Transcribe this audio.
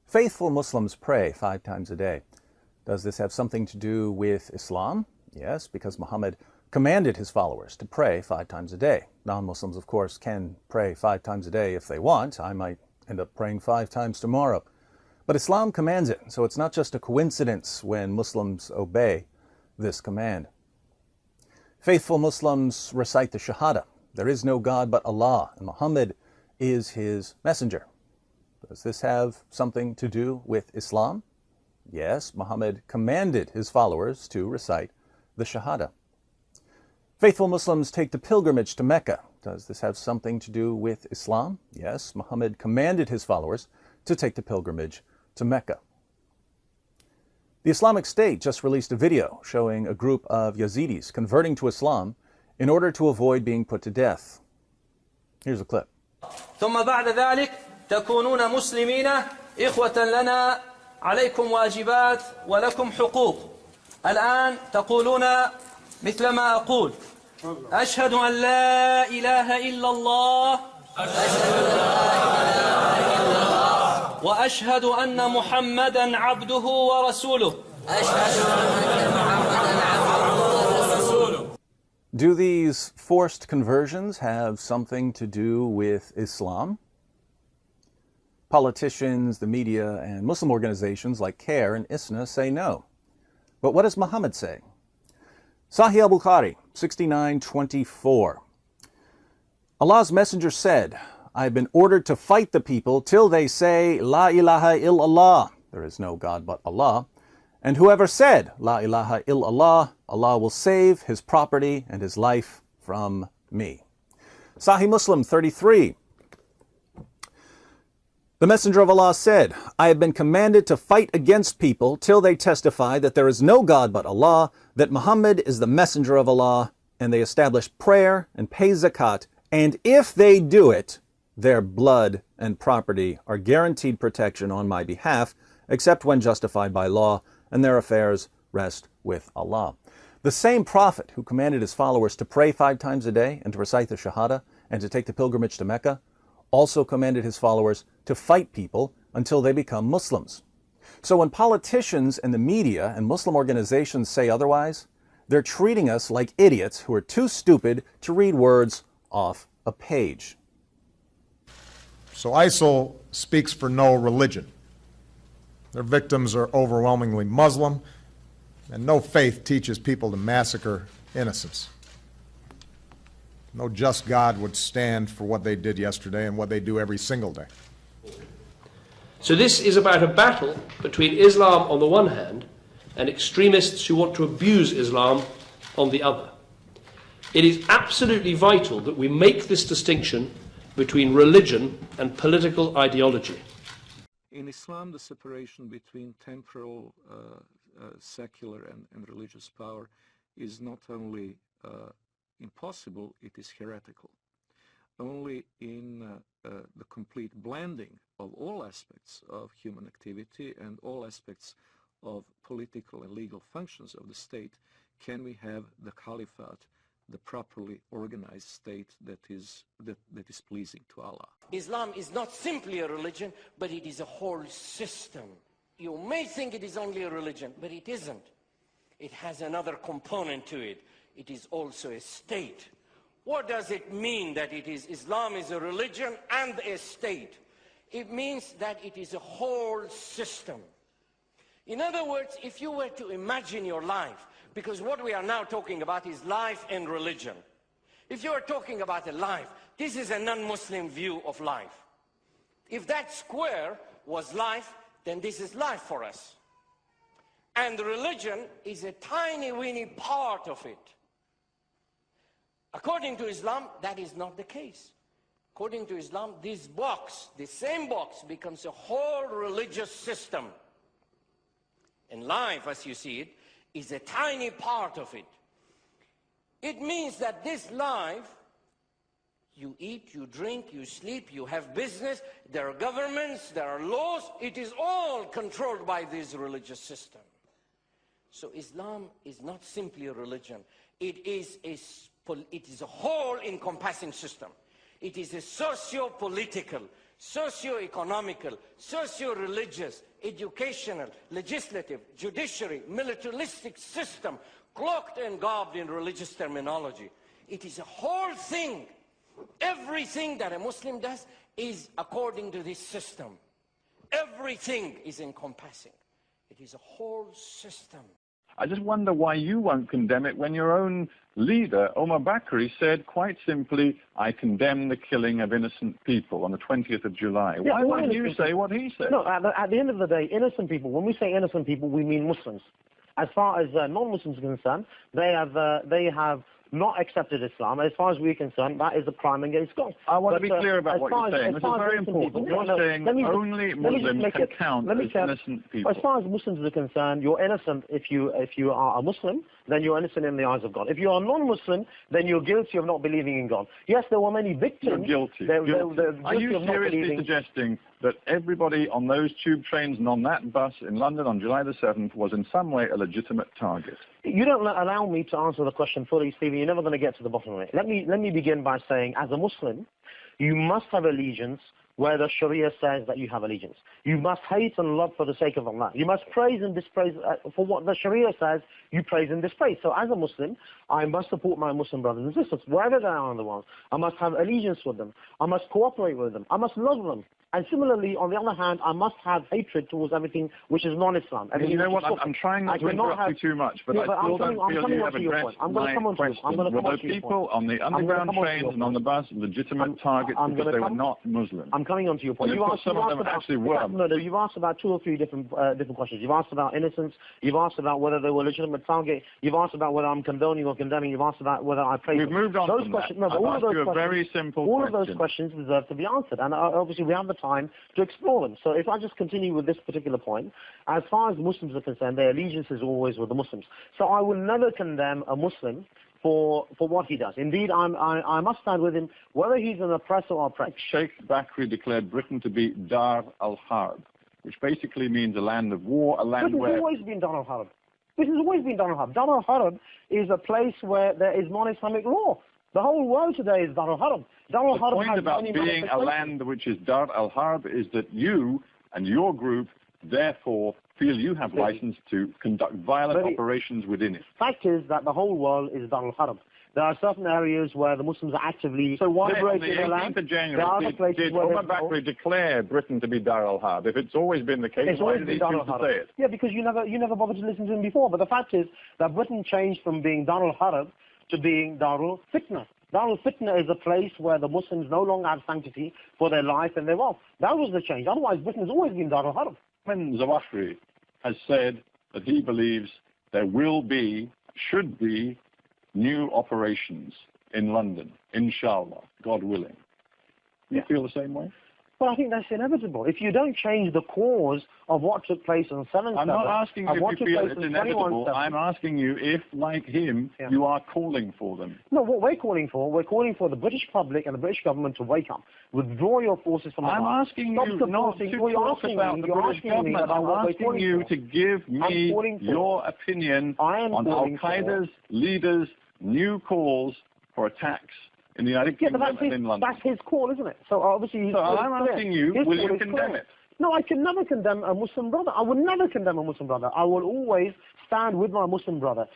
Faithful Muslims pray 5 times a day. Does this have something to do with Islam? Yes, because Muhammad commanded his followers to pray 5 times a day. Non-Muslims, of course, can pray 5 times a day if they want. I might end up praying 5 times tomorrow. But Islam commands it, so it's not just a coincidence when Muslims obey this command. Faithful Muslims recite the Shahada. There is no God but Allah, and Muhammad is his messenger. Does this have something to do with Islam? Yes, Muhammad commanded his followers to recite the Shahada. Faithful Muslims take the pilgrimage to Mecca. Does this have something to do with Islam? Yes, Muhammad commanded his followers to take the pilgrimage to Mecca. The Islamic State just released a video showing a group of Yazidis converting to Islam in order to avoid being put to death. Here's a clip. ثم بعد ذلك تكونون مسلمين إخوة لنا عليكم واجبات ولكم حقوق. الآن تقولون مثل ما أقول أشهد أن لا إله إلا الله وأشهد أن محمدا عبده ورسوله. Do these forced conversions have something to do with Islam? Politicians, the media, and Muslim organizations like CARE and ISNA say no. But what does Muhammad say? Sahih al-Bukhari, 69:24. Allah's messenger said, I have been ordered to fight the people till they say, La ilaha illallah, there is no God but Allah. And whoever said, La ilaha illallah, Allah will save his property and his life from me. Sahih Muslim 33. The Messenger of Allah said, I have been commanded to fight against people till they testify that there is no God but Allah, that Muhammad is the Messenger of Allah, and they establish prayer and pay zakat, and if they do it, their blood and property are guaranteed protection on my behalf, except when justified by law, and their affairs rest with Allah. The same prophet who commanded his followers to pray 5 times a day and to recite the Shahada and to take the pilgrimage to Mecca also commanded his followers to fight people until they become Muslims. So when politicians and the media and Muslim organizations say otherwise, they're treating us like idiots who are too stupid to read words off a page. So ISIL speaks for no religion. Their victims are overwhelmingly Muslim, and no faith teaches people to massacre innocents. No just God would stand for what they did yesterday and what they do every single day. So this is about a battle between Islam on the one hand and extremists who want to abuse Islam on the other. It is absolutely vital that we make this distinction between religion and political ideology. In Islam, the separation between temporal, secular and religious power is not only impossible, it is heretical. Only in the complete blending of all aspects of human activity and all aspects of political and legal functions of the state can we have the caliphate, the properly organized state that is pleasing to Allah. Islam is not simply a religion, but it is a whole system. You may think it is only a religion, but it isn't. It has another component to it. It is also a state. What does it mean that Islam is a religion and a state? It means that it is a whole system. In other words, if you were to imagine your life, because what we are now talking about is life and religion. If you are talking about a life, this is a non-Muslim view of life. If that square was life, then this is life for us. And religion is a tiny, weeny part of it. According to Islam, that is not the case. According to Islam, this box, the same box, becomes a whole religious system. And life, as you see it, is a tiny part of it. It means that this life, you eat, you drink, you sleep, you have business, there are governments, there are laws, it is all controlled by this religious system. So Islam is not simply a religion. It is a whole encompassing system. It is a socio-political, socio-economical, socio-religious, educational, legislative, judiciary, militaristic system, cloaked and garbed in religious terminology. It is a whole thing. Everything that a Muslim does is according to this system. Everything is encompassing. It is a whole system. I just wonder why you won't condemn it when your own leader, Omar Bakri, said quite simply, I condemn the killing of innocent people on the 20th of July. Yeah, why won't you say what he said? No, at the end of the day, innocent people, when we say innocent people, we mean Muslims. As far as non-Muslims are concerned, they have not accepted Islam. As far as we're concerned, that is a crime against God. I want to be clear about what you're saying. This is very important. You're saying only Muslims can count as innocent people. As far as Muslims are concerned, you're innocent if you are a Muslim, then you're innocent in the eyes of God. If you are a non-Muslim, then you're guilty of not believing in God. Yes, there were many victims. You're guilty. Are you seriously suggesting that everybody on those tube trains and on that bus in London on July the 7th was in some way a legitimate target? You don't allow me to answer the question fully, Stephen. You're never going to get to the bottom of it. Let me begin by saying, as a Muslim, you must have allegiance where the Sharia says that you have allegiance. You must hate and love for the sake of Allah. You must praise and dispraise for what the Sharia says, you praise and dispraise. So as a Muslim, I must support my Muslim brothers and sisters, wherever they are in the world. I must have allegiance with them. I must cooperate with them. I must love them. And similarly, on the other hand, I must have hatred towards everything which is non-Islam. You know what? I'm trying not to interrupt you too much, but I still don't feel you have addressed my question. Were the people on the underground trains and on the bus legitimate targets because they were not Muslim? I'm coming on to your point. Some of them actually were. No, you've asked about two or three different questions. You've asked about innocence. You've asked about whether they were legitimate target. You've asked about whether I'm condoning or condemning. You've asked about whether I praise them. We've moved on from that. No, I've asked you a very simple question. All of those questions deserve to be answered, and obviously we have the time to explore them. So if I just continue with this particular point, as far as Muslims are concerned, their allegiance is always with the Muslims. So I will never condemn a Muslim for what he does. Indeed, I must stand with him, whether he's an oppressor or oppressed. Sheikh Bakri declared Britain to be Dar al-Harb, which basically means a land of war, a land where... This has always been Dar al-Harb. This has always been Dar al-Harb. Dar al-Harb is a place where there is non-Islamic law. The whole world today is Dar al-Harb. The point about being a land which is Dar al-Harb is that you and your group, therefore, feel you have license to conduct violent operations within it. Fact is that the whole world is Dar al-Harb. There are certain areas where the Muslims are actively liberating their land. So why on the 18th of January did Omar Bakri declare Britain to be Dar al-Harb? If it's always been the case, why did he choose to say it? Yeah, because you never bothered to listen to him before. But the fact is that Britain changed from being Dar al-Harb to being Darul Fitna. Darul Fitna is a place where the Muslims no longer have sanctity for their life and their wealth. That was the change. Otherwise, Britain has always been Darul Harb. When Zawahri has said that he believes there will be, should be, new operations in London, inshallah, God willing. You feel the same way? Well, I think that's inevitable. If you don't change the cause of what took place on 7/7... I'm not asking you if you feel it's inevitable. I'm asking you if, like him, you are calling for them. No, what we're calling for the British public and the British government to wake up. Withdraw your forces from I'm asking you not to talk about the British government. I'm asking you to give me your opinion on Al-Qaeda's leaders' new calls for attacks in the United Kingdom and in London. That's his call, isn't it? So obviously... So I'm asking you, will you condemn it? No, I can never condemn a Muslim brother. I would never condemn a Muslim brother. I will always stand with my Muslim brother.